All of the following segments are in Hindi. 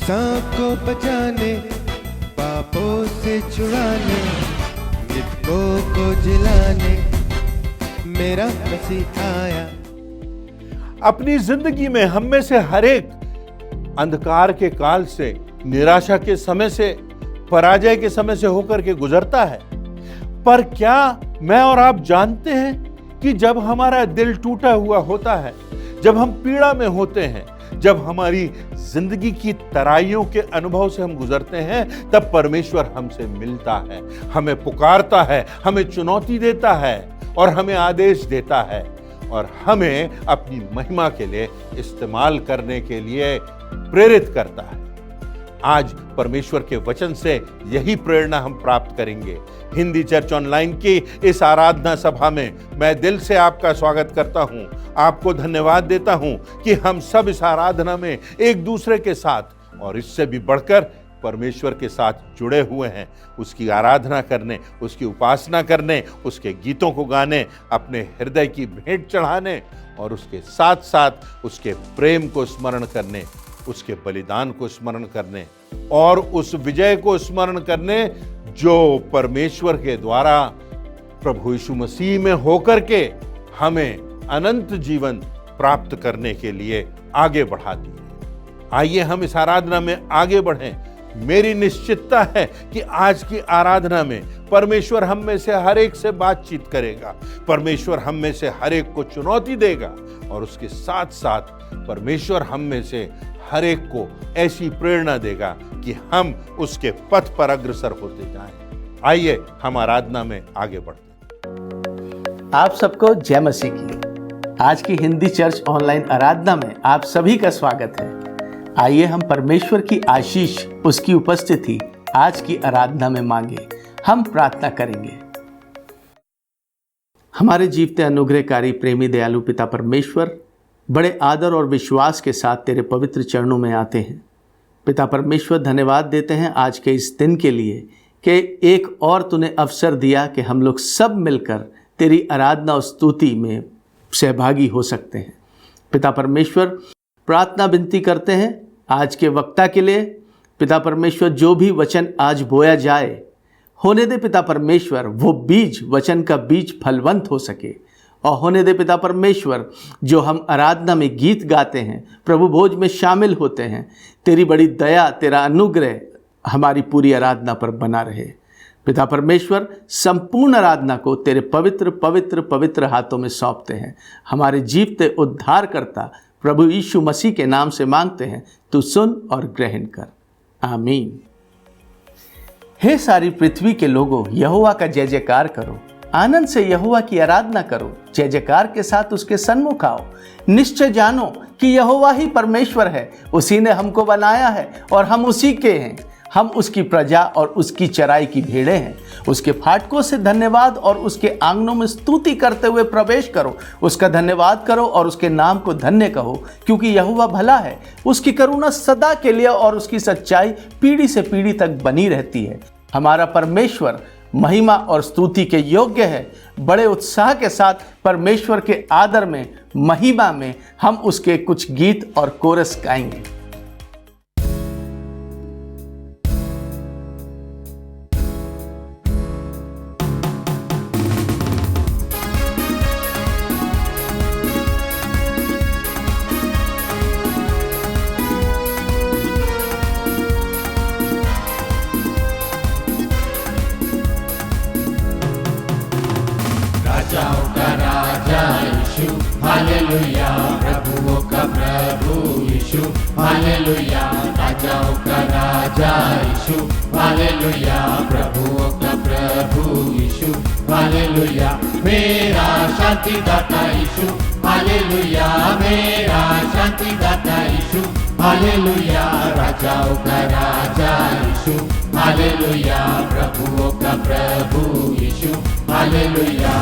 इंसान को बचाने, पापों से छुड़ाने, मृतकों को जिलाने मेरा मसीह आया। अपनी जिंदगी में हम में से हर एक अंधकार के काल से, निराशा के समय से, पराजय के समय से होकर के गुजरता है। पर क्या मैं और आप जानते हैं कि जब हमारा दिल टूटा हुआ होता है, जब हम पीड़ा में होते हैं, जब हमारी जिंदगी की तराइयों के अनुभव से हम गुजरते हैं, तब परमेश्वर हमसे मिलता है, हमें पुकारता है, हमें चुनौती देता है और हमें आदेश देता है और हमें अपनी महिमा के लिए इस्तेमाल करने के लिए प्रेरित करता है। आज परमेश्वर के वचन से यही प्रेरणा हम प्राप्त करेंगे। हिंदी चर्च ऑनलाइन की इस आराधना सभा में मैं दिल से आपका स्वागत करता हूं। आपको धन्यवाद देता हूं कि हम सब इस आराधना में एक दूसरे के साथ और इससे भी बढ़कर परमेश्वर के साथ जुड़े हुए हैं, उसकी आराधना करने, उसकी उपासना करने, उसके गीतों को गाने, अपने हृदय की भेंट चढ़ाने और उसके साथ साथ उसके प्रेम को स्मरण करने, उसके बलिदान को स्मरण करने और उस विजय को स्मरण करने जो परमेश्वर के द्वारा प्रभु यीशु मसीह में होकर के हमें अनंत जीवन प्राप्त करने के लिए आगे बढ़ाती है। आइए हम इस आराधना में आगे बढ़ें। मेरी निश्चितता है कि आज की आराधना में परमेश्वर हम में से हर एक से बातचीत करेगा, परमेश्वर हम में से हर एक को चुनौती देगा और उसके साथ साथ परमेश्वर हम में से हर एक को ऐसी प्रेरणा देगा कि हम उसके पथ पर अग्रसर होते जाएं। आइए हम आराधना में आगे बढ़ते हैं। आप सबको जय मसीह की। आज की हिंदी चर्च ऑनलाइन आराधना में आप सभी का स्वागत है। आइए हम परमेश्वर की आशीष, उसकी उपस्थिति आज की आराधना में मांगे। हम प्रार्थना करेंगे। हमारे जीवते अनुग्रहकारी प्रेमी दयालु पिता परमेश्वर, बड़े आदर और विश्वास के साथ तेरे पवित्र चरणों में आते हैं। पिता परमेश्वर, धन्यवाद देते हैं आज के इस दिन के लिए कि एक और तूने अवसर दिया कि हम लोग सब मिलकर तेरी आराधना और स्तुति में सहभागी हो सकते हैं। पिता परमेश्वर, प्रार्थना विनती करते हैं आज के वक्ता के लिए। पिता परमेश्वर, जो भी वचन आज बोया जाए, होने दे पिता परमेश्वर वो बीज, वचन का बीज फलवंत हो सके। और होने दे पिता परमेश्वर, जो हम आराधना में गीत गाते हैं, प्रभु भोज में शामिल होते हैं, तेरी बड़ी दया, तेरा अनुग्रह हमारी पूरी आराधना पर बना रहे। पिता परमेश्वर, संपूर्ण आराधना को तेरे पवित्र पवित्र पवित्र हाथों में सौंपते हैं। हमारे जीवते उद्धारकर्ता प्रभु यीशु मसीह के नाम से मांगते हैं, तू सुन और ग्रहण कर। आमीन। हे सारी पृथ्वी के लोगों, यहोवा का जय जयकार करो, आनंद से यहोवा की आराधना करो, जय जयकार के साथ उसके सन्मुख आओ। निश्चय जानो कि यहोवा ही परमेश्वर है, उसी ने हमको बनाया है और हम उसी के हैं। हम उसकी प्रजा और उसकी चराई की भेड़ें हैं। उसके फाटकों से धन्यवाद और उसके आंगनों में स्तुति करते हुए प्रवेश करो। उसका धन्यवाद करो और उसके नाम को धन्य कहो, क्योंकि यहोवा भला है, उसकी करुणा सदा के लिए और उसकी सच्चाई पीढ़ी से पीढ़ी तक बनी रहती है। हमारा परमेश्वर महिमा और स्तुति के योग्य है। बड़े उत्साह के साथ परमेश्वर के आदर में, महिमा में हम उसके कुछ गीत और कोरस गाएंगे। राजाओं का राजा यीशु, हालेलुया। प्रभुओं का प्रभु यीशु, हालेलुया। राजाओं का राजा यीशु, हालेलुया। प्रभुओं का प्रभु यीशु, हालेलुया। मेरा शांति दाता यीशु, हालेलुया। मेरा शांति दाता यीशु, हालेलुया। राजाओं का राजा यीशु, हालेलुया। प्रभुओं का प्रभु यीशु, हालेलुया।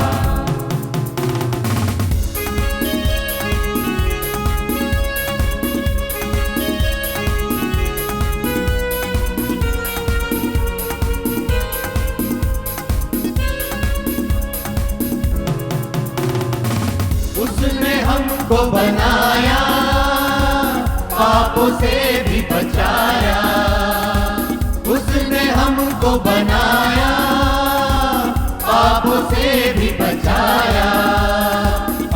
उसने हमको बनाया, पापों से भी बचाया। को बनाया, पापों से भी बचाया,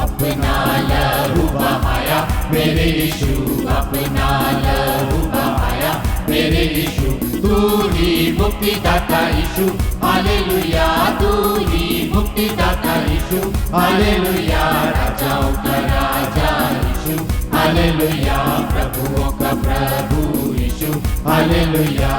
अपना लहू बहाया मेरे यीशु, अपना लहू बहाया मेरे यीशु। तू ही मुक्तिदाता यीशु, हालेलुया, तू ही मुक्तिदाता यीशु, हालेलुया, राजाओं का राजा यीशु, हालेलुया, प्रभुओं का प्रभु यीशु, हालेलुया।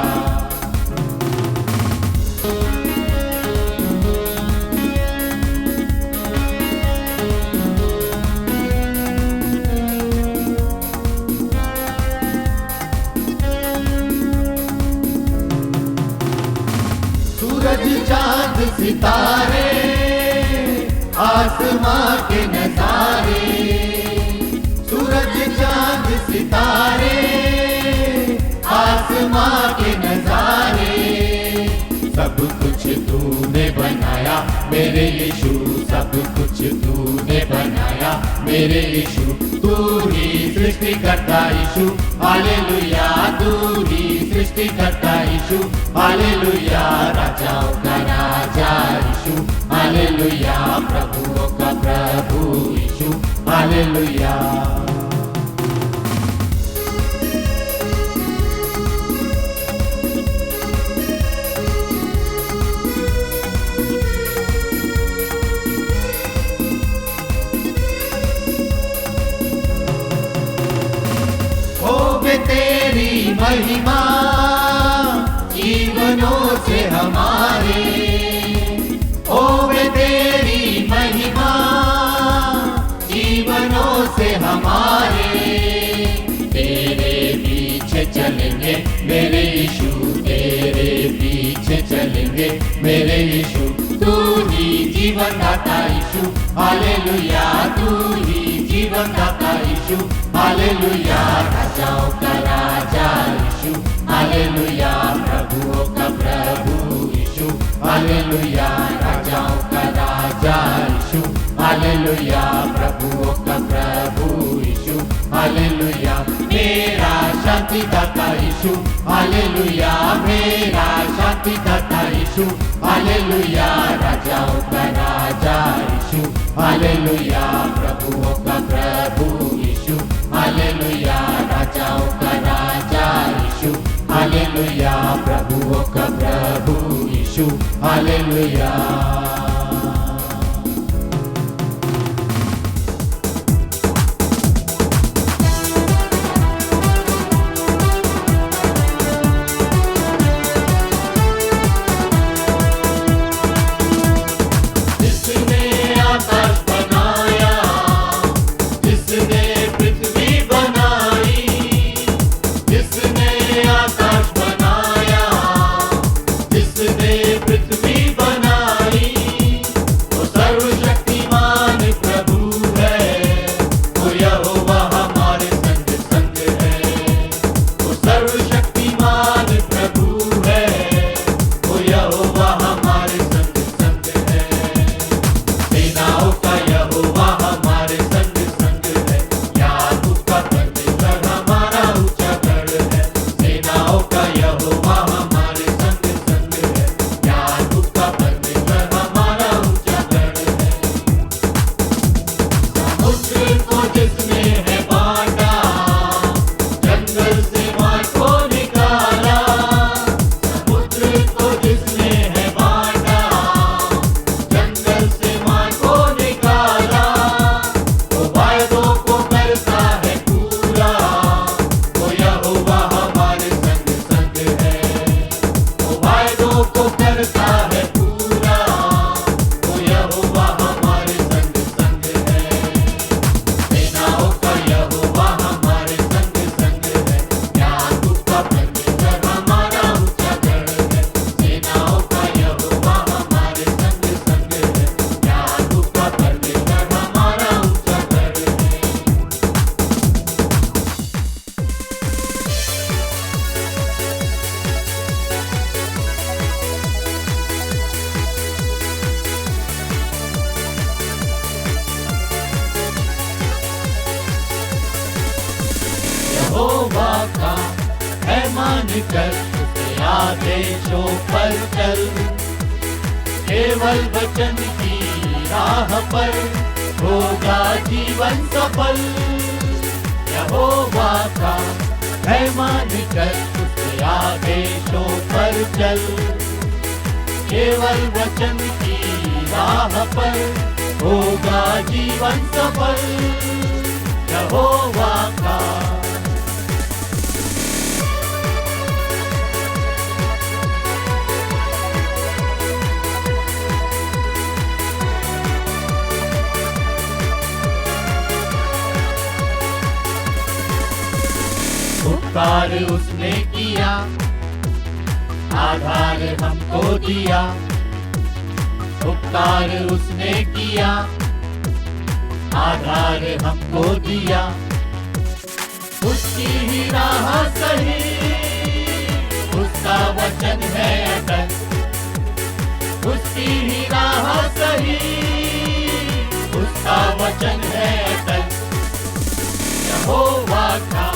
सूरज चांद सितारे, आसमां के नजारे, सूरज चांद सितारे, आसमां के नजारे, सब कुछ तूने बनाया मेरे यीशु, सब कुछ तूने बनाया मेरे यीशु। तू ही सृष्टि करता यीशु, हालेलुया, तू ही सृष्टि करता यीशु, हालेलुया, राजाओं का राजा यीशु, हालेलुया, प्रभुओं का प्रभु यीशु, हालेलुया। तेरी महिमा जीवनों से हमारे, होवे तेरी महिमा जीवनों से हमारे, तेरे पीछे चलेंगे मेरे यीशु, तेरे पीछे चलेंगे मेरे यीशु। तू ही जीवन दाता यीशु, हालेलुया, तू ही जीवन दाता यीशु, हालेलुया, राजाओं का राजा यीशु, हालेलुया, प्रभुओं का प्रभु यीशु, हालेलुया, राजाओं का राजा यीशु, हालेलुया, प्रभुओं का प्रभु यीशु, हालेलुया, मेरा शांति दाता यीशु, हालेलुया, मेरा शांति दाता यीशु, हालेलुया, राजाओं का राजा यीशु, हालेलुया, प्रभुओं का प्रभु यीशु, हालेलुया, राजाओं का राजा यीशु, हालेलुया, प्रभुओं का प्रभु यीशु, हालेलुया। यहोवा का है मानकर उसे आदेशों पर चल, केवल वचन की राह पर होगा जीवन सफल। यहोवा का है मानकर उसके आदेशों पर चल, केवल वचन की राह पर होगा जीवन सफल। यहोवा का उपकार उसने किया, आधार हमको दिया। उपकार उसने किया, आधार हमको दिया। उसकी ही राह सही, उसका वचन है अटल। उसकी ही राह सही, उसका वचन है अटल। यहोवा का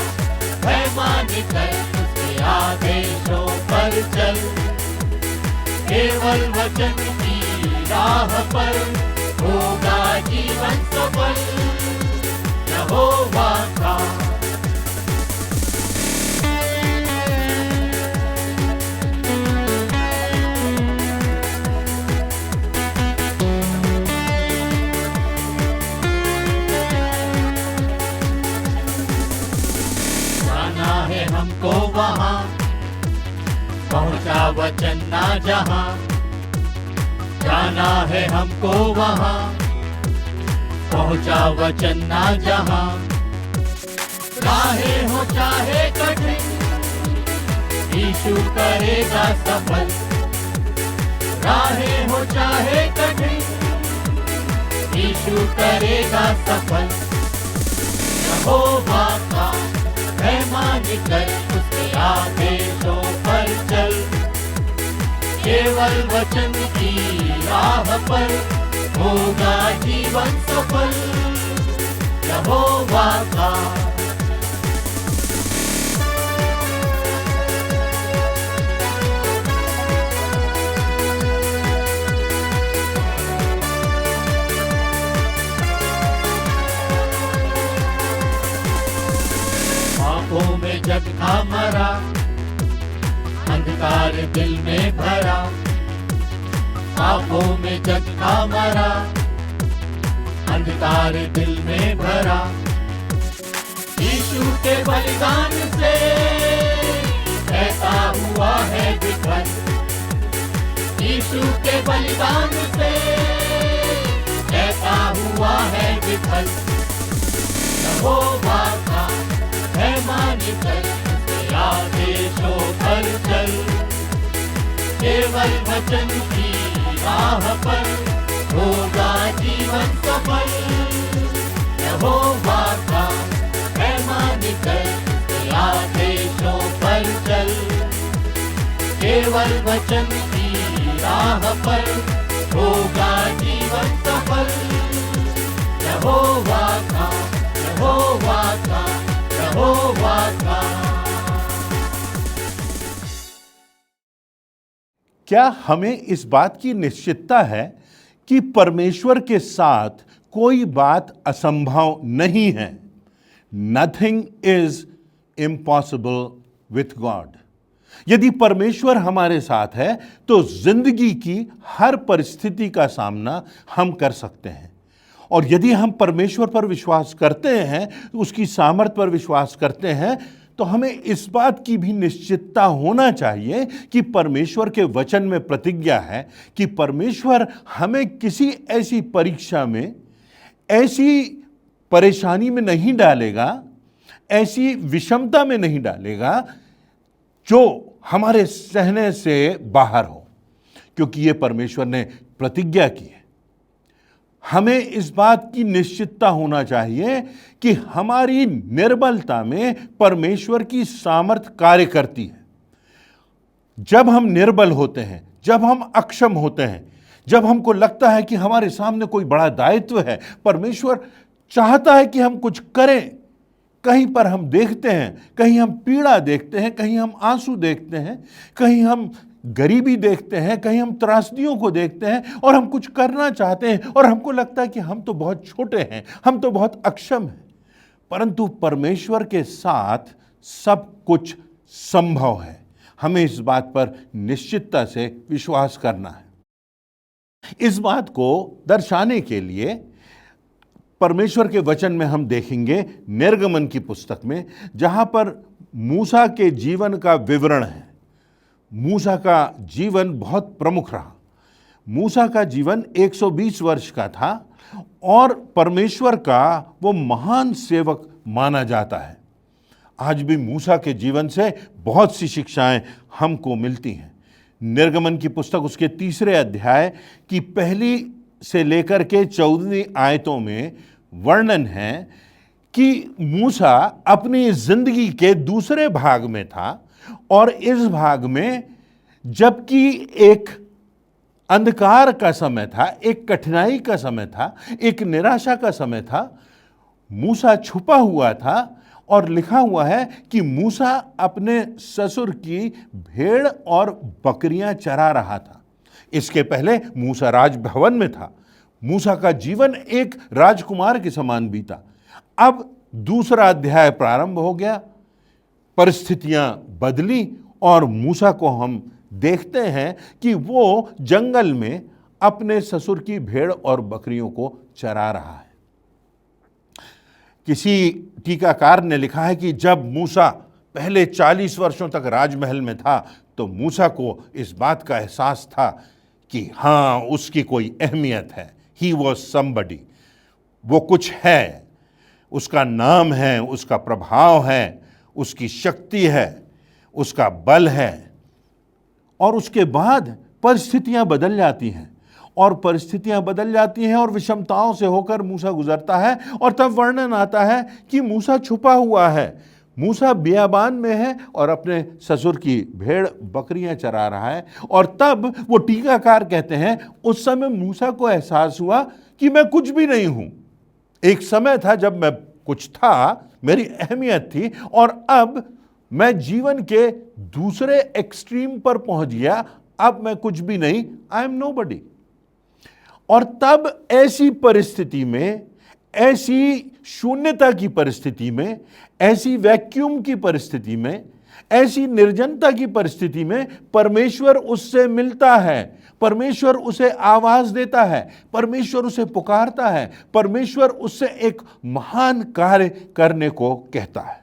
है मानकर उसके आदेशों पर चल, केवल वचन की राह पर होगा जीवन सफल। यहोवा का जाना है हमको वहाँ, पहुँचा वचन ना जहाँ। जाना है हमको वहाँ, पहुँचा वचन ना जहाँ। राहें हो चाहे कठिन, यीशु करेगा सफल। राहें हो चाहे कठिन, यीशु करेगा सफल। यहोवा का है मानकर उसके आदेशों पर चल, केवल वचन की राह पर होगा जीवन सफल। यहोवा का पापों में जग था मरा, अंधकार दिल में भरा। पापों में जग था मरा, अंधकार दिल में भरा। यीशु के बलिदान से ऐसा हुआ है विफल। यीशु के बलिदान से ऐसा हुआ है विफल। यहोवा का है मानकर उसके आदेशों पर चल, केवल वचन की राह पर होगा जीवन सफल। यहोवा का है मानकर उसके आदेशों पर चल, केवल वचन की राह पर होगा जीवन सफल। यहोवा का, यहोवा का, यहोवा का। क्या हमें इस बात की निश्चितता है कि परमेश्वर के साथ कोई बात असंभव नहीं है? Nothing is impossible with God. यदि परमेश्वर हमारे साथ है तो जिंदगी की हर परिस्थिति का सामना हम कर सकते हैं। और यदि हम परमेश्वर पर विश्वास करते हैं, उसकी सामर्थ पर विश्वास करते हैं, तो हमें इस बात की भी निश्चितता होना चाहिए कि परमेश्वर के वचन में प्रतिज्ञा है कि परमेश्वर हमें किसी ऐसी परीक्षा में, ऐसी परेशानी में नहीं डालेगा, ऐसी विषमता में नहीं डालेगा जो हमारे सहने से बाहर हो, क्योंकि ये परमेश्वर ने प्रतिज्ञा की है। हमें इस बात की निश्चितता होना चाहिए कि हमारी निर्बलता में परमेश्वर की सामर्थ कार्य करती है। जब हम निर्बल होते हैं, जब हम अक्षम होते हैं, जब हमको लगता है कि हमारे सामने कोई बड़ा दायित्व है, परमेश्वर चाहता है कि हम कुछ करें, कहीं पर हम देखते हैं, कहीं हम पीड़ा देखते हैं, कहीं हम आंसू देखते हैं, कहीं हम गरीबी देखते हैं, कहीं हम त्रासदियों को देखते हैं और हम कुछ करना चाहते हैं और हमको लगता है कि हम तो बहुत छोटे हैं, हम तो बहुत अक्षम हैं। परंतु परमेश्वर के साथ सब कुछ संभव है। हमें इस बात पर निश्चितता से विश्वास करना है। इस बात को दर्शाने के लिए परमेश्वर के वचन में हम देखेंगे निर्गमन की पुस्तक में, जहां पर मूसा के जीवन का विवरण है। मूसा का जीवन बहुत प्रमुख रहा। मूसा का जीवन 120 वर्ष का था और परमेश्वर का वो महान सेवक माना जाता है। आज भी मूसा के जीवन से बहुत सी शिक्षाएं हमको मिलती हैं। निर्गमन की पुस्तक उसके 3 अध्याय की पहली से लेकर के 14वीं आयतों में वर्णन है कि मूसा अपनी जिंदगी के दूसरे भाग में था और इस भाग में जबकि एक अंधकार का समय था, एक कठिनाई का समय था, एक निराशा का समय था, मूसा छुपा हुआ था और लिखा हुआ है कि मूसा अपने ससुर की भेड़ और बकरियां चरा रहा था। इसके पहले मूसा राजभवन में था। मूसा का जीवन एक राजकुमार के समान बीता। अब दूसरा अध्याय प्रारंभ हो गया, परिस्थितियां बदली और मूसा को हम देखते हैं कि वो जंगल में अपने ससुर की भेड़ और बकरियों को चरा रहा है। किसी टीकाकार ने लिखा है कि जब मूसा पहले 40 वर्षों तक राजमहल में था तो मूसा को इस बात का एहसास था कि हाँ, उसकी कोई अहमियत है। ही वॉज समबडी, वो कुछ है, उसका नाम है, उसका प्रभाव है, उसकी शक्ति है, उसका बल है। और उसके बाद परिस्थितियां बदल जाती हैं और परिस्थितियां बदल जाती हैं और विषमताओं से होकर मूसा गुजरता है और तब वर्णन आता है कि मूसा छुपा हुआ है। मूसा बियाबान में है और अपने ससुर की भेड़ बकरियां चरा रहा है। और तब वो टीकाकार कहते हैं उस समय मूसा को एहसास हुआ कि मैं कुछ भी नहीं हूं। एक समय था जब मैं कुछ था, मेरी अहमियत थी, और अब मैं जीवन के दूसरे एक्सट्रीम पर पहुंच गया। अब मैं कुछ भी नहीं, आई एम नोबडी। और तब ऐसी परिस्थिति में, ऐसी शून्यता की परिस्थिति में, ऐसी वैक्यूम की परिस्थिति में, ऐसी निर्जनता की परिस्थिति में परमेश्वर उससे मिलता है, परमेश्वर उसे आवाज देता है, परमेश्वर उसे पुकारता है, परमेश्वर उससे एक महान कार्य करने को कहता है।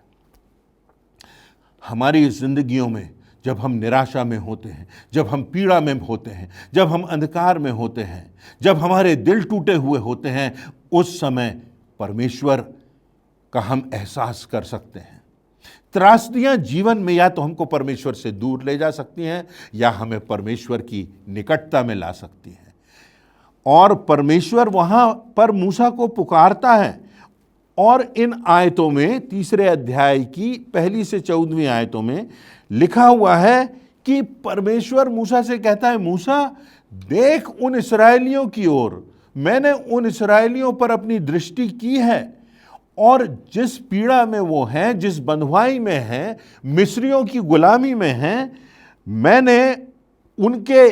हमारी जिंदगियों में जब हम निराशा में होते हैं, जब हम पीड़ा में होते हैं, जब हम अंधकार में होते हैं, जब हमारे दिल टूटे हुए होते हैं, उस समय परमेश्वर का हम एहसास कर सकते हैं। त्रासदियां जीवन में या तो हमको परमेश्वर से दूर ले जा सकती हैं या हमें परमेश्वर की निकटता में ला सकती हैं। और परमेश्वर वहां पर मूसा को पुकारता है। और इन आयतों में 3 अध्याय की पहली से 14वीं आयतों में लिखा हुआ है कि परमेश्वर मूसा से कहता है, मूसा देख उन इस्राएलियों की ओर, मैंने उन इस्राएलियों पर अपनी दृष्टि की है और जिस पीड़ा में वो हैं, जिस बंधुआई में हैं, मिस्रियों की गुलामी में हैं, मैंने उनके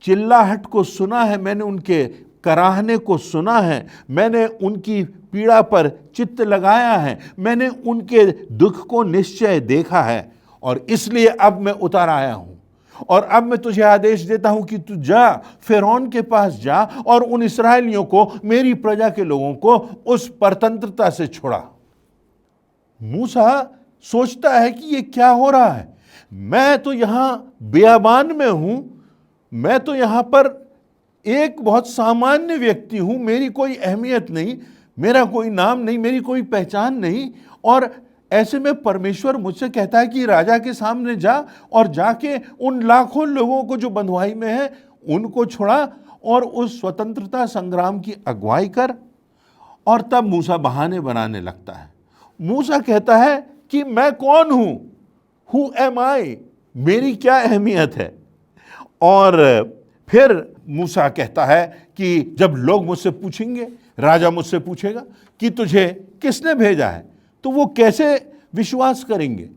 चिल्लाहट को सुना है, मैंने उनके कराहने को सुना है, मैंने उनकी पीड़ा पर चित्त लगाया है, मैंने उनके दुख को निश्चय देखा है और इसलिए अब मैं उतर आया हूं। और अब मैं तुझे आदेश देता हूं कि तू जा, फिरौन के पास जा और उन इस्राएलियों को, मेरी प्रजा के लोगों को उस परतंत्रता से छुड़ा। मूसा सोचता है कि ये क्या हो रहा है, मैं तो यहां बियाबान में हूं, मैं तो यहां पर एक बहुत सामान्य व्यक्ति हूं, मेरी कोई अहमियत नहीं, मेरा कोई नाम नहीं, मेरी कोई पहचान नहीं, और ऐसे में परमेश्वर मुझसे कहता है कि राजा के सामने जा और जाके उन लाखों लोगों को जो बंधुआई में है उनको छुड़ा और उस स्वतंत्रता संग्राम की अगुवाई कर। और तब मूसा बहाने बनाने लगता है। मूसा कहता है कि मैं कौन हूं, हु एम आई, मेरी क्या अहमियत है। और फिर मूसा कहता है कि जब लोग मुझसे पूछेंगे, राजा मुझसे पूछेगा कि तुझे किसने भेजा है, तो वो कैसे विश्वास करेंगे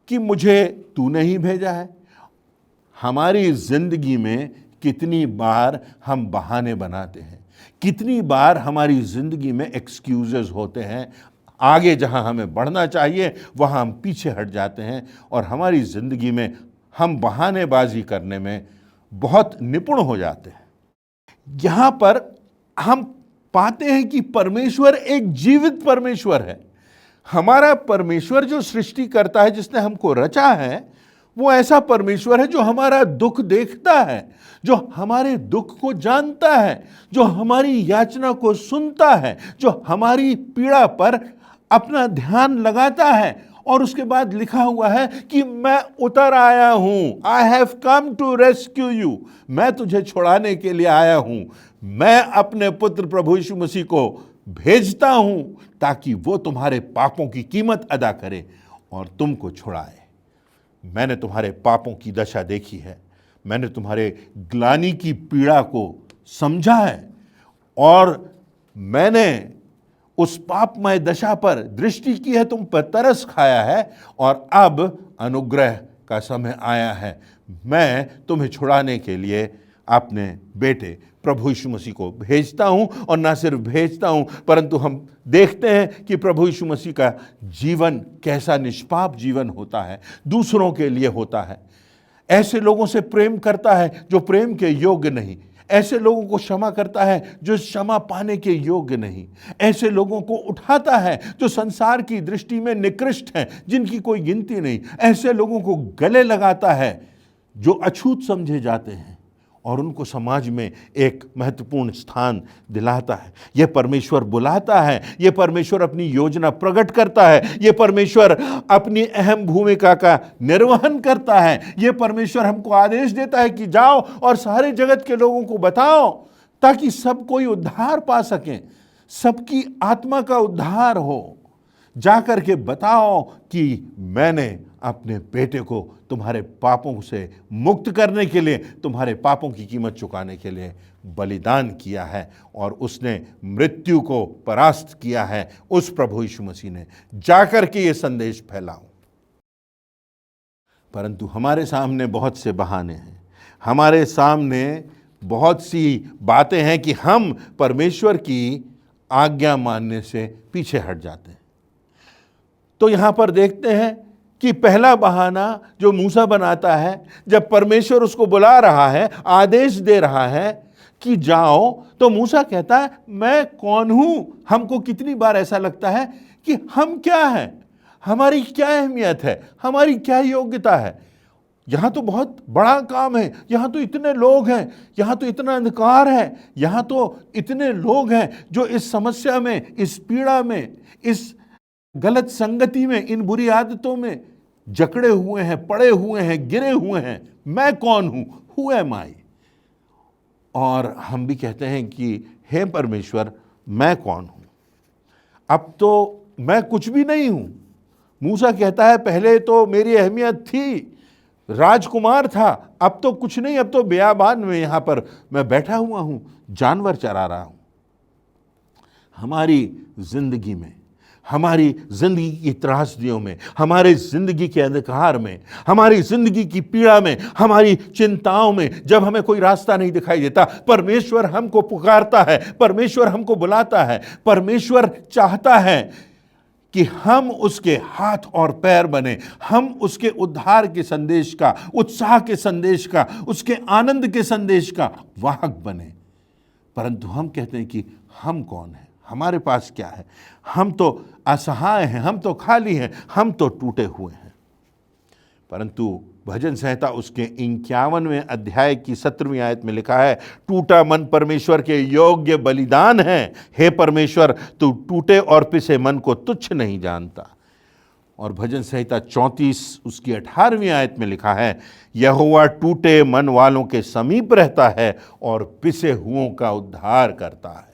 कि मुझे तूने ही भेजा है? हमारी जिंदगी में कितनी बार हम बहाने बनाते हैं, कितनी बार हमारी जिंदगी में एक्सक्यूजेस होते हैं, आगे जहां हमें बढ़ना चाहिए वहां हम पीछे हट जाते हैं और हमारी जिंदगी में हम बहानेबाजी करने में बहुत निपुण हो जाते हैं। यहां पर हम पाते हैं कि परमेश्वर एक जीवित परमेश्वर है। हमारा परमेश्वर जो सृष्टि करता है, जिसने हमको रचा है, वो ऐसा परमेश्वर है जो हमारा दुख देखता है, जो हमारे दुख को जानता है, जो हमारी याचना को सुनता है, जो हमारी पीड़ा पर अपना ध्यान लगाता है। और उसके बाद लिखा हुआ है कि मैं उतर आया हूं, I have come to rescue you, मैं तुझे छुड़ाने के लिए आया हूं। मैं अपने पुत्र प्रभु यीशु मसीह को भेजता हूं ताकि वो तुम्हारे पापों की कीमत अदा करे और तुमको छुड़ाए। मैंने तुम्हारे पापों की दशा देखी है, मैंने तुम्हारे ग्लानि की पीड़ा को समझा है और मैंने उस पापमय दशा पर दृष्टि की है, तुम पर तरस खाया है और अब अनुग्रह का समय आया है। मैं तुम्हें छुड़ाने के लिए अपने बेटे प्रभु यीशु मसीह को भेजता हूं और ना सिर्फ भेजता हूं परंतु हम देखते हैं कि प्रभु यीशु मसीह का जीवन कैसा निष्पाप जीवन होता है, दूसरों के लिए होता है। ऐसे लोगों से प्रेम करता है जो प्रेम के योग्य नहीं, ऐसे लोगों को क्षमा करता है जो क्षमा पाने के योग्य नहीं, ऐसे लोगों को उठाता है जो संसार की दृष्टि में निकृष्ट हैं, जिनकी कोई गिनती नहीं, ऐसे लोगों को गले लगाता है जो अछूत समझे जाते हैं और उनको समाज में एक महत्वपूर्ण स्थान दिलाता है। यह परमेश्वर बुलाता है, यह परमेश्वर अपनी योजना प्रकट करता है, यह परमेश्वर अपनी अहम भूमिका का निर्वहन करता है। यह परमेश्वर हमको आदेश देता है कि जाओ और सारे जगत के लोगों को बताओ ताकि सब कोई उद्धार पा सकें, सबकी आत्मा का उद्धार हो। जाकर के बताओ कि मैंने अपने बेटे को तुम्हारे पापों से मुक्त करने के लिए, तुम्हारे पापों की कीमत चुकाने के लिए बलिदान किया है और उसने मृत्यु को परास्त किया है। उस प्रभु यीशु मसीह ने जाकर के ये संदेश फैलाओ। परंतु हमारे सामने बहुत से बहाने हैं, हमारे सामने बहुत सी बातें हैं कि हम परमेश्वर की आज्ञा मानने से पीछे हट जाते हैं। तो यहां पर देखते हैं कि पहला बहाना जो मूसा बनाता है, जब परमेश्वर उसको बुला रहा है, आदेश दे रहा है कि जाओ, तो मूसा कहता है मैं कौन हूं। हमको कितनी बार ऐसा लगता है कि हम क्या हैं, हमारी क्या अहमियत है, हमारी क्या योग्यता है। यहां तो बहुत बड़ा काम है, यहां तो इतने लोग हैं, यहां तो इतना अंधकार है, यहां तो इतने लोग हैं जो इस समस्या में, इस पीड़ा में, इस गलत संगति में, इन बुरी आदतों में जकड़े हुए हैं, पड़े हुए हैं, गिरे हुए हैं। मैं कौन हूं, हु एम आई। और हम भी कहते हैं कि हे परमेश्वर मैं कौन हूं, अब तो मैं कुछ भी नहीं हूं। मूसा कहता है पहले तो मेरी अहमियत थी, राजकुमार था, अब तो कुछ नहीं, अब तो बियाबान में यहां पर मैं बैठा हुआ हूं, जानवर चरा रहा हूं। हमारी जिंदगी में, हमारी जिंदगी की त्रासदियों में, हमारे जिंदगी के अंधकार में, हमारी जिंदगी की पीड़ा में, हमारी चिंताओं में जब हमें कोई रास्ता नहीं दिखाई देता, परमेश्वर हमको पुकारता है, परमेश्वर हमको बुलाता है। परमेश्वर चाहता है कि हम उसके हाथ और पैर बने, हम उसके उद्धार के संदेश का, उत्साह के संदेश का, उसके आनंद के संदेश का वाहक बने। परंतु हम कहते हैं कि हम कौन हैं, हमारे पास क्या है, हम तो असहाय हैं, हम तो खाली हैं, हम तो टूटे हुए हैं। परंतु भजन संहिता उसके 51वें अध्याय की 17वीं आयत में लिखा है, टूटा मन परमेश्वर के योग्य बलिदान है। हे परमेश्वर, तू टूटे और पिसे मन को तुच्छ नहीं जानता। और भजन संहिता 34 उसकी 18वीं आयत में लिखा है, यहोवा टूटे मन वालों के समीप रहता है और पिसे हुओं का उद्धार करता है।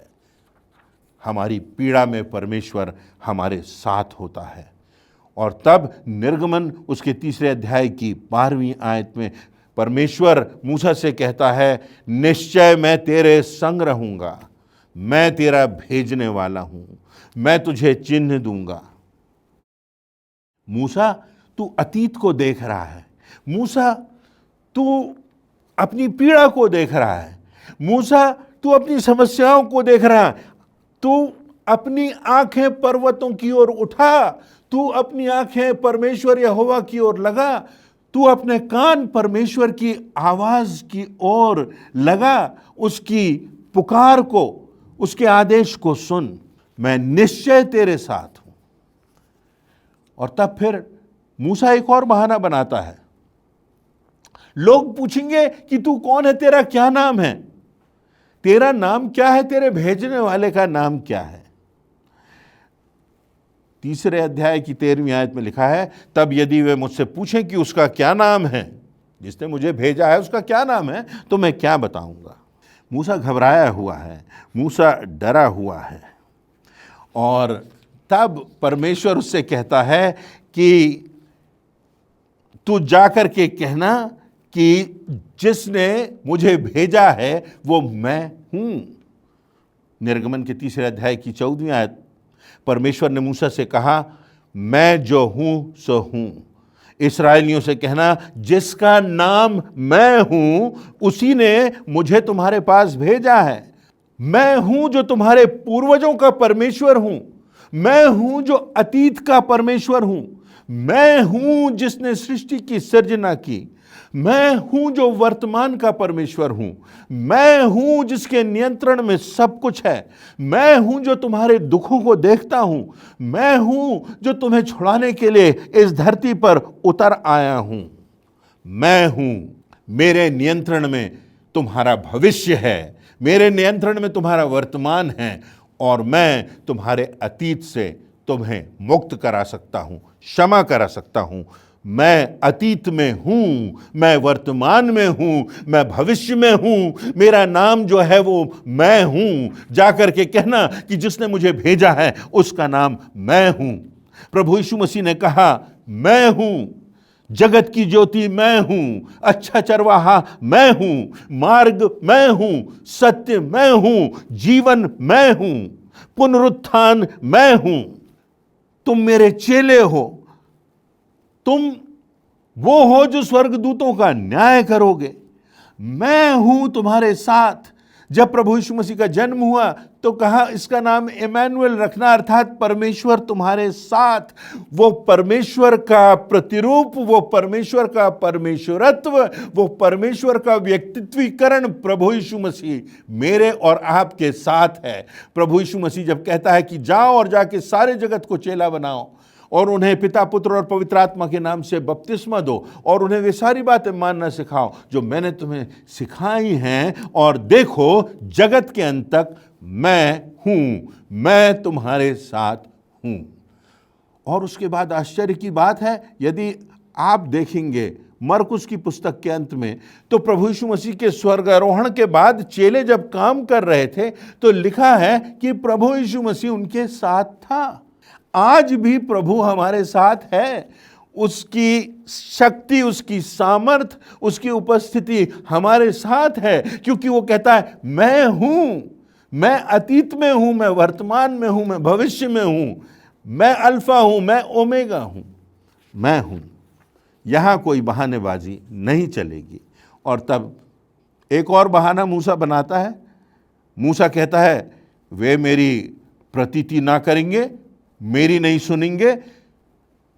हमारी पीड़ा में परमेश्वर हमारे साथ होता है। और तब निर्गमन उसके 3 अध्याय की 12वीं आयत में परमेश्वर मूसा से कहता है, निश्चय मैं तेरे संग रहूँगा, मैं तेरा भेजने वाला हूँ, मैं तुझे चिन्ह दूंगा। मूसा, तू अतीत को देख रहा है। मूसा, तू अपनी पीड़ा को देख रहा है। मूसा, तू अपनी समस्याओं को देख रहा है। तू अपनी आंखें पर्वतों की ओर उठा, तू अपनी आंखें परमेश्वर यहोवा की ओर लगा, तू अपने कान परमेश्वर की आवाज की ओर लगा, उसकी पुकार को, उसके आदेश को सुन। मैं निश्चय तेरे साथ हूं। और तब फिर मूसा एक और बहाना बनाता है। लोग पूछेंगे कि तू कौन है, तेरा क्या नाम है, तेरा नाम क्या है, तेरे भेजने वाले का नाम क्या है। 3 अध्याय की 13वीं आयत में लिखा है, तब यदि वे मुझसे पूछें कि उसका क्या नाम है, जिसने मुझे भेजा है उसका क्या नाम है, तो मैं क्या बताऊंगा। मूसा घबराया हुआ है, मूसा डरा हुआ है। और तब परमेश्वर उससे कहता है कि तू जाकर के कहना कि जिसने मुझे भेजा है वो मैं हूं। निर्गमन के 3 अध्याय की 14वीं आयत, परमेश्वर ने मूसा से कहा, मैं जो हूं सो हूं। इस्राएलियों से कहना, जिसका नाम मैं हूं उसी ने मुझे तुम्हारे पास भेजा है। मैं हूं जो तुम्हारे पूर्वजों का परमेश्वर हूं। मैं हूं जो अतीत का परमेश्वर हूं। मैं हूं जिसने सृष्टि की सृजना की। मैं हूं जो वर्तमान का परमेश्वर हूं। मैं हूं जिसके नियंत्रण में सब कुछ है। मैं हूं जो तुम्हारे दुखों को देखता हूं। मैं हूं जो तुम्हें छुड़ाने के लिए इस धरती पर उतर आया हूं। मैं हूं, मेरे नियंत्रण में तुम्हारा भविष्य है, मेरे नियंत्रण में तुम्हारा वर्तमान है, और मैं तुम्हारे अतीत से तुम्हें मुक्त करा सकता हूं, क्षमा करा सकता हूं। मैं अतीत में हूं, मैं वर्तमान में हूं, मैं भविष्य में हूं। मेरा नाम जो है वो मैं हूं। जाकर के कहना कि जिसने मुझे भेजा है उसका नाम मैं हूं। प्रभु यीशु मसीह ने कहा, मैं हूं, जगत की ज्योति मैं हूं, अच्छा चरवाहा मैं हूं, मार्ग मैं हूं, सत्य मैं हूं, जीवन मैं हूं, पुनरुत्थान मैं हूं। तुम मेरे चेले हो, तुम वो हो जो स्वर्गदूतों का न्याय करोगे। मैं हूं तुम्हारे साथ। जब प्रभु यीशु मसीह का जन्म हुआ तो कहा इसका नाम इमैनुएल रखना, अर्थात परमेश्वर तुम्हारे साथ। वो परमेश्वर का प्रतिरूप, वो परमेश्वर का परमेश्वरत्व, वो परमेश्वर का व्यक्तित्वीकरण प्रभु यीशु मसीह मेरे और आपके साथ है। प्रभु यीशु मसीह जब कहता है कि जाओ और जाके सारे जगत को चेला बनाओ और उन्हें पिता, पुत्र और पवित्र आत्मा के नाम से बपतिस्मा दो और उन्हें वे सारी बातें मानना सिखाओ जो मैंने तुम्हें सिखाई हैं, और देखो जगत के अंत तक मैं हूं, मैं तुम्हारे साथ हूं। और उसके बाद आश्चर्य की बात है, यदि आप देखेंगे मरकुस की पुस्तक के अंत में, तो प्रभु यीशु मसीह के स्वर्गारोहण के बाद चेले जब काम कर रहे थे तो लिखा है कि प्रभु यीशु मसीह उनके साथ था। आज भी प्रभु हमारे साथ है। उसकी शक्ति, उसकी सामर्थ, उसकी उपस्थिति हमारे साथ है, क्योंकि वो कहता है मैं हूं, मैं अतीत में हूं, मैं वर्तमान में हूं, मैं भविष्य में हूं, मैं अल्फा हूं, मैं ओमेगा हूं, मैं हूं। यहां कोई बहानेबाजी नहीं चलेगी। और तब एक और बहाना मूसा बनाता है। मूसा कहता है वे मेरी प्रतीति ना करेंगे, मेरी नहीं सुनेंगे,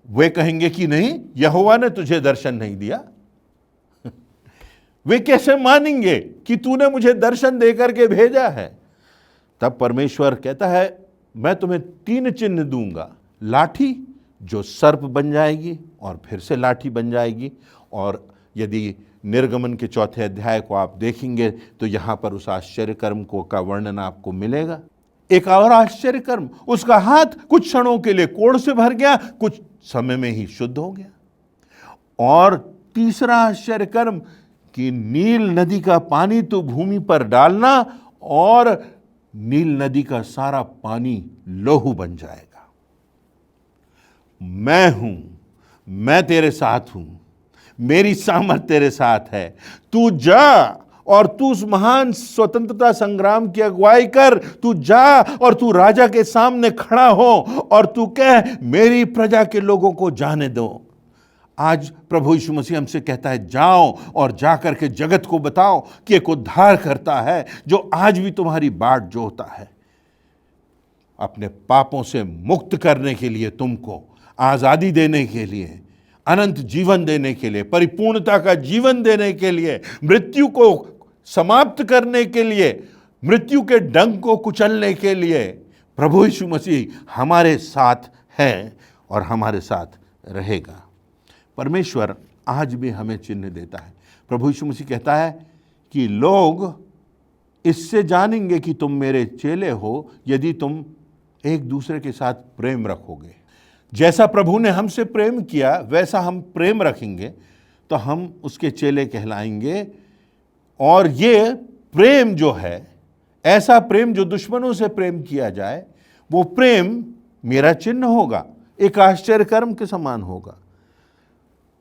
वे कहेंगे कि नहीं, यहोवा ने तुझे दर्शन नहीं दिया। वे कैसे मानेंगे कि तूने मुझे दर्शन देकर के भेजा है। तब परमेश्वर कहता है मैं तुम्हें 3 चिन्ह दूंगा, लाठी जो सर्प बन जाएगी और फिर से लाठी बन जाएगी। और यदि निर्गमन के 4 अध्याय को आप देखेंगे तो यहां पर उस आश्चर्य कर्म को का वर्णन आपको मिलेगा। एक और आश्चर्य कर्म, उसका हाथ कुछ क्षणों के लिए कोढ़ से भर गया, कुछ समय में ही शुद्ध हो गया। और तीसरा आश्चर्य कर्म कि नील नदी का पानी तो भूमि पर डालना और नील नदी का सारा पानी लोहू बन जाएगा। मैं हूं, मैं तेरे साथ हूं, मेरी सामर्थ तेरे साथ है। तू जा और तू उस महान स्वतंत्रता संग्राम की अगुवाई कर। तू जा और तू राजा के सामने खड़ा हो और तू कह, मेरी प्रजा के लोगों को जाने दो। आज प्रभु यीशु मसीह हमसे कहता है, जाओ और जाकर के जगत को बताओ कि एक उद्धार करता है जो आज भी तुम्हारी बाट जोहता है। अपने पापों से मुक्त करने के लिए, तुमको आजादी देने के लिए, अनंत जीवन देने के लिए, परिपूर्णता का जीवन देने के लिए, मृत्यु को समाप्त करने के लिए, मृत्यु के डंक को कुचलने के लिए प्रभु यीशु मसीह हमारे साथ है और हमारे साथ रहेगा। परमेश्वर आज भी हमें चिन्ह देता है। प्रभु यीशु मसीह कहता है कि लोग इससे जानेंगे कि तुम मेरे चेले हो यदि तुम एक दूसरे के साथ प्रेम रखोगे। जैसा प्रभु ने हमसे प्रेम किया वैसा हम प्रेम रखेंगे तो हम उसके चेले कहलाएंगे। और ये प्रेम जो है, ऐसा प्रेम जो दुश्मनों से प्रेम किया जाए, वो प्रेम मेरा चिन्ह होगा, एक आश्चर्य कर्म के समान होगा।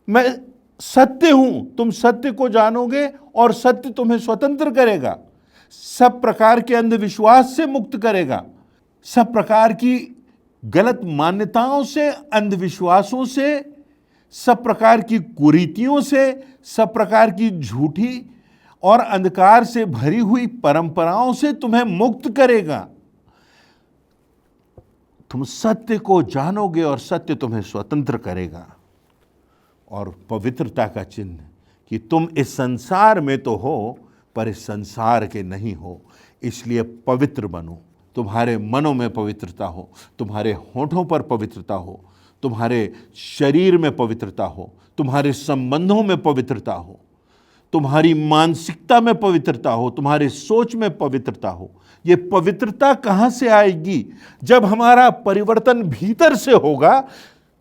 मैं सत्य हूं, तुम सत्य को जानोगे और सत्य तुम्हें स्वतंत्र करेगा, सब प्रकार के अंधविश्वास से मुक्त करेगा, सब प्रकार की गलत मान्यताओं से, अंधविश्वासों से, सब प्रकार की कुरीतियों से, सब प्रकार की झूठी और अंधकार से भरी हुई परंपराओं से तुम्हें मुक्त करेगा। तुम सत्य को जानोगे और सत्य तुम्हें स्वतंत्र करेगा। और पवित्रता का चिन्ह कि तुम इस संसार में तो हो पर इस संसार के नहीं हो, इसलिए पवित्र बनो। तुम्हारे मनों में पवित्रता हो, तुम्हारे होठों पर पवित्रता हो, तुम्हारे शरीर में पवित्रता हो, तुम्हारे संबंधों में पवित्रता हो, तुम्हारी मानसिकता में पवित्रता हो, तुम्हारे सोच में पवित्रता हो। ये पवित्रता कहाँ से आएगी? जब हमारा परिवर्तन भीतर से होगा,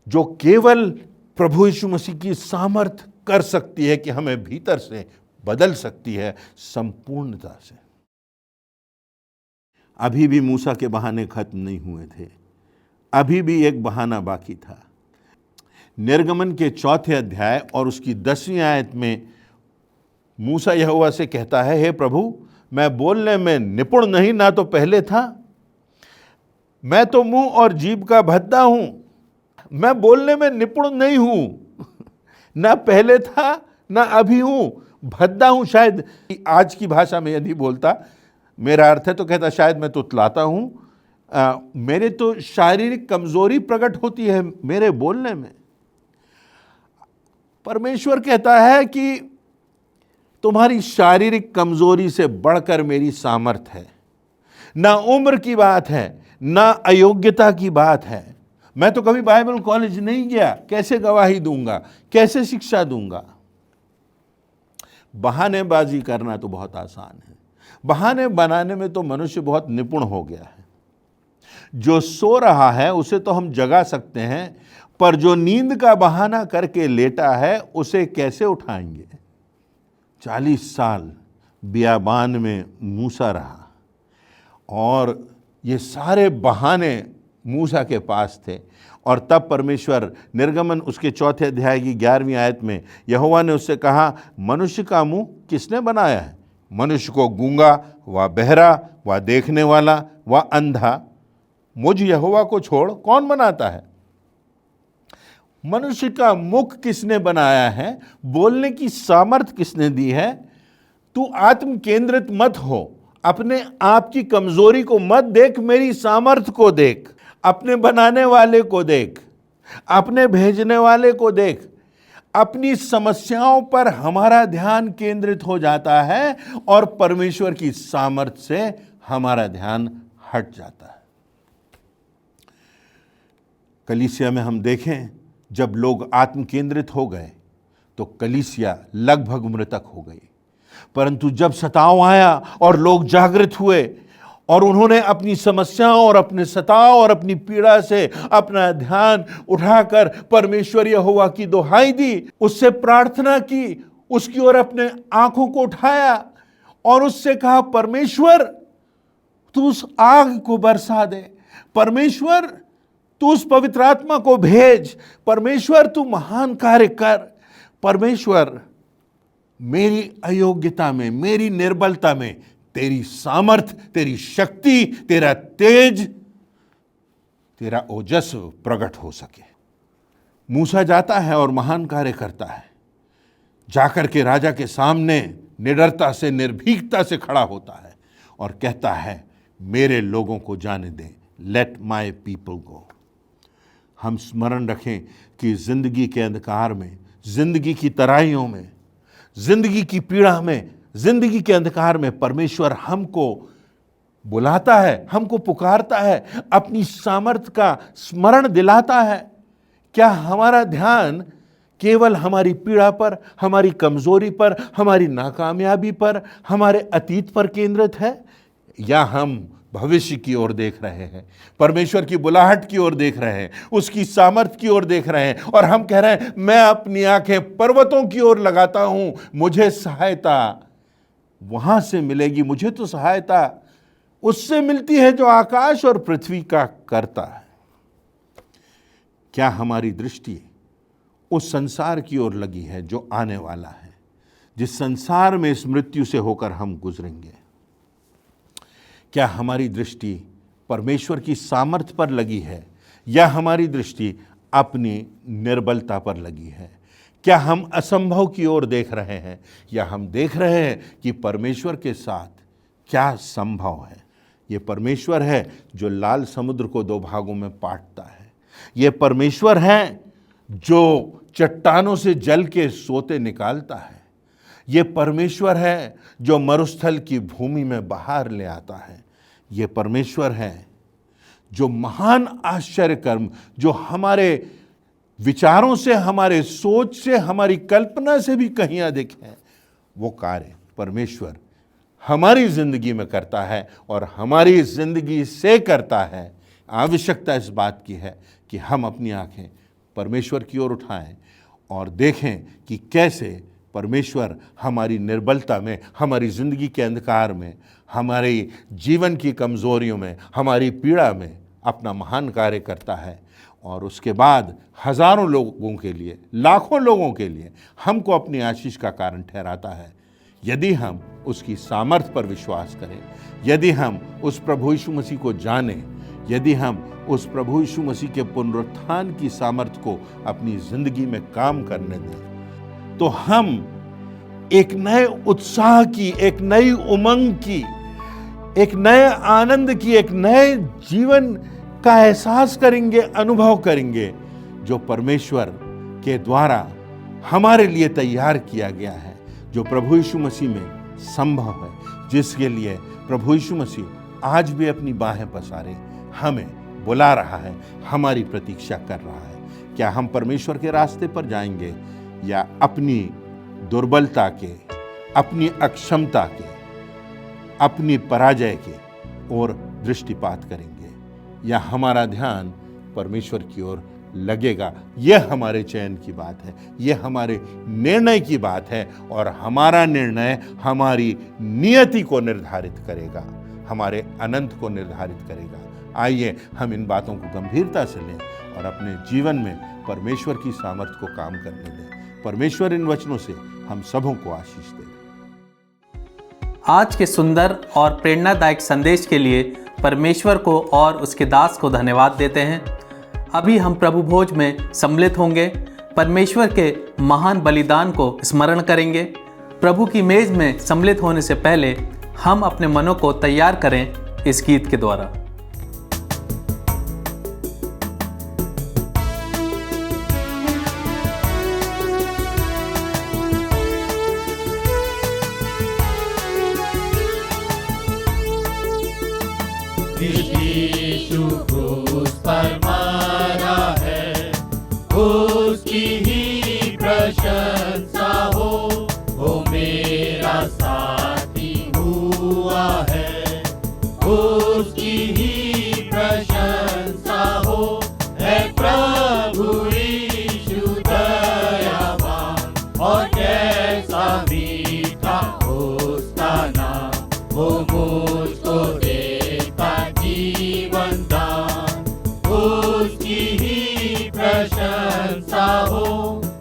जो केवल प्रभु यीशु मसीह की सामर्थ कर सकती है कि हमें भीतर से बदल सकती है संपूर्णता से। अभी भी मूसा के बहाने खत्म नहीं हुए थे, अभी भी एक बहाना बाकी था। निर्गमन के 4 अध्याय और उसकी 10वीं आयत में मूसा यहोवा से कहता है, हे प्रभु, मैं बोलने में निपुण नहीं, ना तो पहले था, मैं तो मुंह और जीभ का भद्दा हूं। मैं बोलने में निपुण नहीं हूं, ना पहले था ना अभी हूं, भद्दा हूं। शायद आज की भाषा में यदि बोलता, मेरा अर्थ है तो कहता शायद मैं तुतलाता हूं, मेरे तो शारीरिक कमजोरी प्रकट होती है मेरे बोलने में। परमेश्वर कहता है कि तुम्हारी शारीरिक कमजोरी से बढ़कर मेरी सामर्थ है। ना उम्र की बात है, ना अयोग्यता की बात है। मैं तो कभी बाइबल कॉलेज नहीं गया, कैसे गवाही दूंगा, कैसे शिक्षा दूंगा? बहानेबाजी करना तो बहुत आसान है, बहाने बनाने में तो मनुष्य बहुत निपुण हो गया है। जो सो रहा है उसे तो हम जगा सकते हैं, पर जो नींद का बहाना करके लेटा है उसे कैसे उठाएंगे? 40 साल बियाबान में मूसा रहा और ये सारे बहाने मूसा के पास थे। और तब परमेश्वर निर्गमन उसके 4 अध्याय की 11वीं आयत में यहोवा ने उससे कहा, मनुष्य का मुंह किसने बनाया है? मनुष्य को गूंगा व बहरा व देखने वाला व अंधा मुझ यहोवा को छोड़ कौन बनाता है? मनुष्य का मुख किसने बनाया है? बोलने की सामर्थ किसने दी है? तू आत्म केंद्रित मत हो, अपने आप की कमजोरी को मत देख, मेरी सामर्थ को देख, अपने बनाने वाले को देख, अपने भेजने वाले को देख। अपनी समस्याओं पर हमारा ध्यान केंद्रित हो जाता है और परमेश्वर की सामर्थ से हमारा ध्यान हट जाता है। कलीसिया में हम देखें, जब लोग आत्म केंद्रित हो गए तो कलीसिया लगभग मृतक हो गई। परंतु जब सताव आया और लोग जागृत हुए और उन्होंने अपनी समस्याओं और अपने सताव और अपनी पीड़ा से अपना ध्यान उठाकर परमेश्वर यहोवा की दुहाई दी, उससे प्रार्थना की, उसकी ओर अपने आंखों को उठाया और उससे कहा, परमेश्वर तू उस आग को बरसा दे, परमेश्वर तू उस पवित्र आत्मा को भेज, परमेश्वर तू महान कार्य कर, परमेश्वर मेरी अयोग्यता में, मेरी निर्बलता में तेरी सामर्थ, तेरी शक्ति, तेरा तेज, तेरा ओजस्व प्रकट हो सके। मूसा जाता है और महान कार्य करता है। जाकर के राजा के सामने निडरता से, निर्भीकता से खड़ा होता है और कहता है, मेरे लोगों को जाने दें, लेट माय पीपल गो। हम स्मरण रखें कि जिंदगी के अंधकार में, जिंदगी की तराइयों में, जिंदगी की पीड़ा में, जिंदगी के अंधकार में परमेश्वर हमको बुलाता है, हमको पुकारता है, अपनी सामर्थ का स्मरण दिलाता है। क्या हमारा ध्यान केवल हमारी पीड़ा पर, हमारी कमजोरी पर, हमारी नाकामयाबी पर, हमारे अतीत पर केंद्रित है, या हम भविष्य की ओर देख रहे हैं, परमेश्वर की बुलाहट की ओर देख रहे हैं, उसकी सामर्थ की ओर देख रहे हैं और हम कह रहे हैं, मैं अपनी आंखें पर्वतों की ओर लगाता हूं, मुझे सहायता वहां से मिलेगी। मुझे तो सहायता उससे मिलती है जो आकाश और पृथ्वी का करता है। क्या हमारी दृष्टि उस संसार की ओर लगी है जो आने वाला है, जिस संसार में इस मृत्यु से होकर हम गुजरेंगे? क्या हमारी दृष्टि परमेश्वर की सामर्थ पर लगी है या हमारी दृष्टि अपनी निर्बलता पर लगी है? क्या हम असंभव की ओर देख रहे हैं या हम देख रहे हैं कि परमेश्वर के साथ क्या संभव है? ये परमेश्वर है जो लाल समुद्र को दो भागों में बांटता है। ये परमेश्वर है जो चट्टानों से जल के सोते निकालता है। ये परमेश्वर है जो मरुस्थल की भूमि में बाहर ले आता है। ये परमेश्वर है जो महान आश्चर्य कर्म, जो हमारे विचारों से, हमारे सोच से, हमारी कल्पना से भी कहीं अधिक है, वो कार्य परमेश्वर हमारी जिंदगी में करता है और हमारी जिंदगी से करता है। आवश्यकता इस बात की है कि हम अपनी आंखें परमेश्वर की ओर उठाएं और देखें कि कैसे परमेश्वर हमारी निर्बलता में, हमारी जिंदगी के अंधकार में, हमारे जीवन की कमजोरियों में, हमारी पीड़ा में अपना महान कार्य करता है और उसके बाद हजारों लोगों के लिए, लाखों लोगों के लिए हमको अपनी आशीष का कारण ठहराता है। यदि हम उसकी सामर्थ पर विश्वास करें, यदि हम उस प्रभु यीशु मसीह को जानें, यदि हम उस प्रभु यीशु मसीह के पुनरुत्थान की सामर्थ को अपनी जिंदगी में काम करने दें, तो हम एक नए उत्साह की, एक नई उमंग की, एक नए आनंद की, एक नए जीवन का एहसास करेंगे, अनुभव करेंगे, जो परमेश्वर के द्वारा हमारे लिए तैयार किया गया है, जो प्रभु यीशु मसीह में संभव है, जिसके लिए प्रभु यीशु मसीह आज भी अपनी बाहें पसारे हमें बुला रहा है, हमारी प्रतीक्षा कर रहा है। क्या हम परमेश्वर के रास्ते पर जाएंगे या अपनी दुर्बलता के, अपनी अक्षमता के, अपनी पराजय के ओर दृष्टिपात करेंगे, या हमारा ध्यान परमेश्वर की ओर लगेगा? यह हमारे चयन की बात है, यह हमारे निर्णय की बात है और हमारा निर्णय हमारी नियति को निर्धारित करेगा, हमारे अनंत को निर्धारित करेगा। आइए हम इन बातों को गंभीरता से लें और अपने जीवन में परमेश्वर की सामर्थ को काम करने दें। परमेश्वर इन वचनों से हम सबों को आशीष दे। आज के सुंदर और प्रेरणादायक संदेश के लिए परमेश्वर को और उसके दास को धन्यवाद देते हैं। अभी हम प्रभु भोज में सम्मिलित होंगे, परमेश्वर के महान बलिदान को स्मरण करेंगे। प्रभु की मेज में सम्मिलित होने से पहले हम अपने मनों को तैयार करें इस गीत के द्वारा। यीशु क्रूस पर मारा है, उसकी ही प्रशंसा हो, वो मेरा साथी हुआ है, उसकी ही प्रशंसा हो। है प्रभु यीशु दयावान और कैसा मीठा उसका नाम, वो मुझको देता जीवन दान, उसकी ही प्रशंसा हो।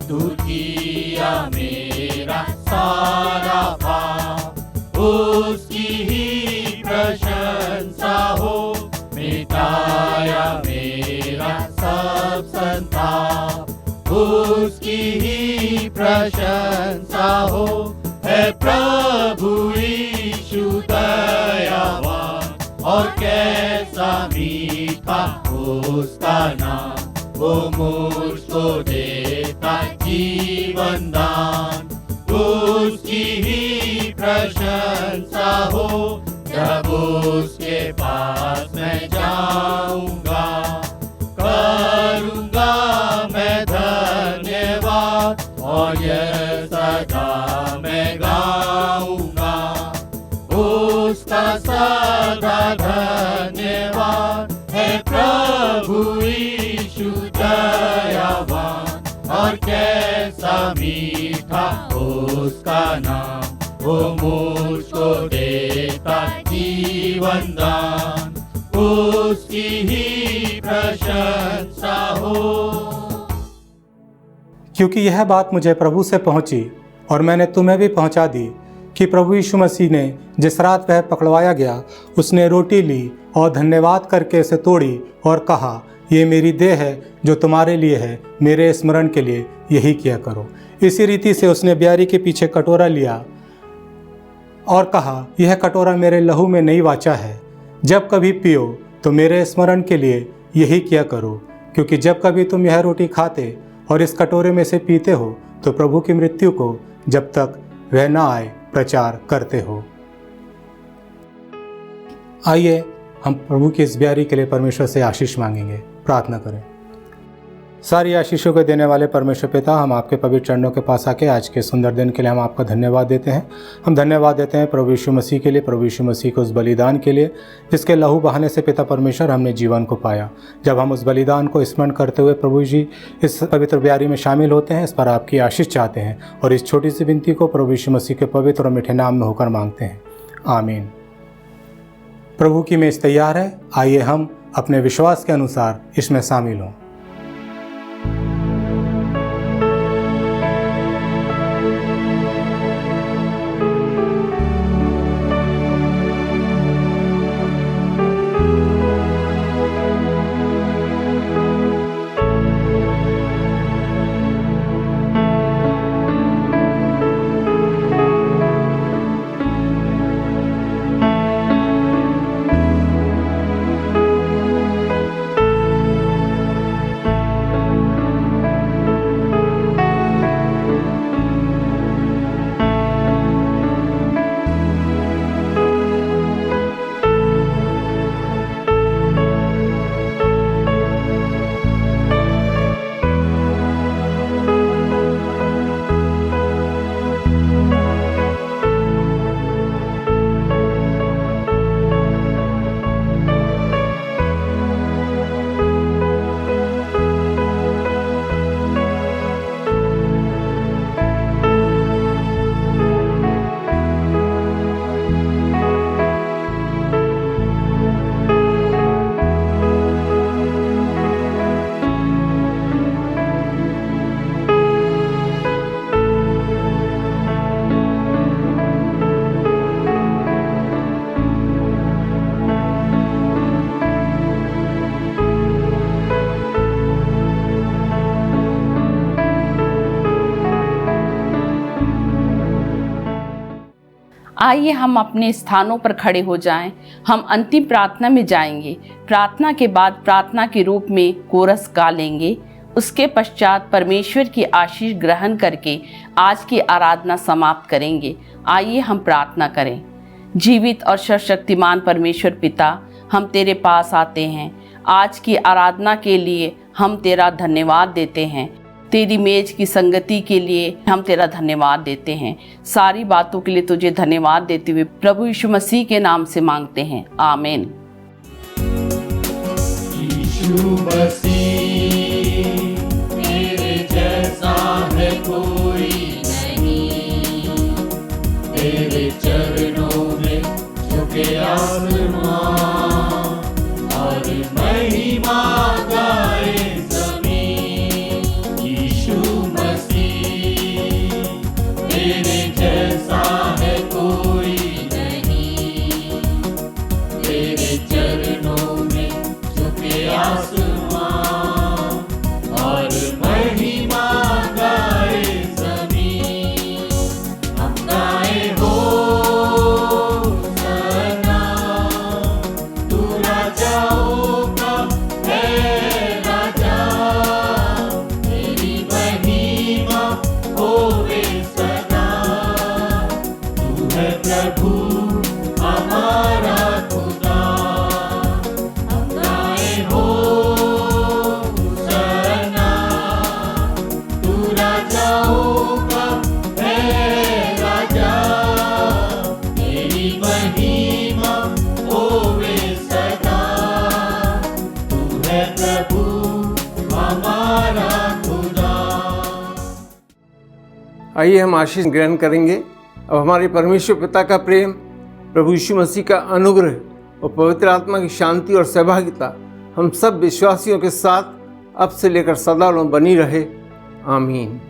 तू किया मेरा साथ प्रशंसा हो, है प्रभु यीशु दयावान, और कैसा मीठा उसका नाम, वो मुझको देता जीवन दान। उसकी ही प्रशंसा हो, जब उसके पास मैं जाऊंगा, करूंगा मैं धन्यवाद, और यह सदा मैं गाऊंगा। उसका सदा धन्यवाद, है प्रभु यीशु दयावान, और कैसा मीठा उसका नाम, वो मुझको देता जीवन दान। उसकी ही प्रशंसा हो। क्योंकि यह बात मुझे प्रभु से पहुंची और मैंने तुम्हें भी पहुंचा दी कि प्रभु यीशु मसीह ने जिस रात वह पकड़वाया गया, उसने रोटी ली और धन्यवाद करके उसे तोड़ी और कहा, ये मेरी देह है जो तुम्हारे लिए है, मेरे स्मरण के लिए यही किया करो। इसी रीति से उसने ब्यारी के पीछे कटोरा लिया और कहा, यह कटोरा मेरे लहू में नई वाचा है, जब कभी पियो तो मेरे स्मरण के लिए यही किया करो। क्योंकि जब कभी तुम यह रोटी खाते और इस कटोरे में से पीते हो तो प्रभु की मृत्यु को जब तक वह न आए प्रचार करते हो। आइए हम प्रभु की इस ब्यारी के लिए परमेश्वर से आशीष मांगेंगे। प्रार्थना करें। सारी आशीषों को देने वाले परमेश्वर पिता, हम आपके पवित्र चरणों के पास आके आज के सुंदर दिन के लिए हम आपका धन्यवाद देते हैं। हम धन्यवाद देते हैं प्रभु यीशु मसीह के लिए, प्रभु यीशु मसीह को उस बलिदान के लिए जिसके लहू बहाने से पिता परमेश्वर हमने जीवन को पाया। जब हम उस बलिदान को स्मरण करते हुए प्रभु जी इस पवित्र ब्यारी में शामिल होते हैं, इस पर आपकी आशीष चाहते हैं और इस छोटी सी विनती को प्रभु यीशु मसीह के पवित्र और मीठे नाम में होकर मांगते हैं। आमीन। प्रभु की मेज तैयार है, आइए हम अपने विश्वास के अनुसार इसमें शामिल हों। आइए हम अपने स्थानों पर खड़े हो जाएं। हम अंतिम प्रार्थना में जाएंगे। प्रार्थना के बाद प्रार्थना के रूप में कोरस गा लेंगे। उसके पश्चात परमेश्वर की आशीष ग्रहण करके आज की आराधना समाप्त करेंगे। आइए हम प्रार्थना करें। जीवित और सर्वशक्तिमान परमेश्वर पिता, हम तेरे पास आते हैं। आज की आराधना के लिए हम तेरा धन्यवाद देते हैं। तेरी मेज की संगति के लिए हम तेरा धन्यवाद देते हैं। सारी बातों के लिए तुझे धन्यवाद देते हुए प्रभु यीशु मसीह के नाम से मांगते हैं, आमीन। यीशु मसीह तेरे जैसा है कोई नहीं, तेरे चरणों में झुके आसमां और महिमा गाए ज़मीन। यीशु मसीह तेरे जैसा है कोई नहीं, तेरे चरणों में झुके आसमां और महिमा गाए ज़मीन। होवे सदा। तू है प्रभु हमारा खुदा। हम गाए हो सरना, तू राजाओं का है राजा। तेरी महिमा होवे सदा। तू है प्रभु हमारा खुदा। आइए हम आशीष ग्रहण करेंगे। अब हमारे परमेश्वर पिता का प्रेम, प्रभु यीशु मसीह का अनुग्रह और पवित्र आत्मा की शांति और सहभागिता हम सब विश्वासियों के साथ अब से लेकर सदा बनी रहे। आमीन।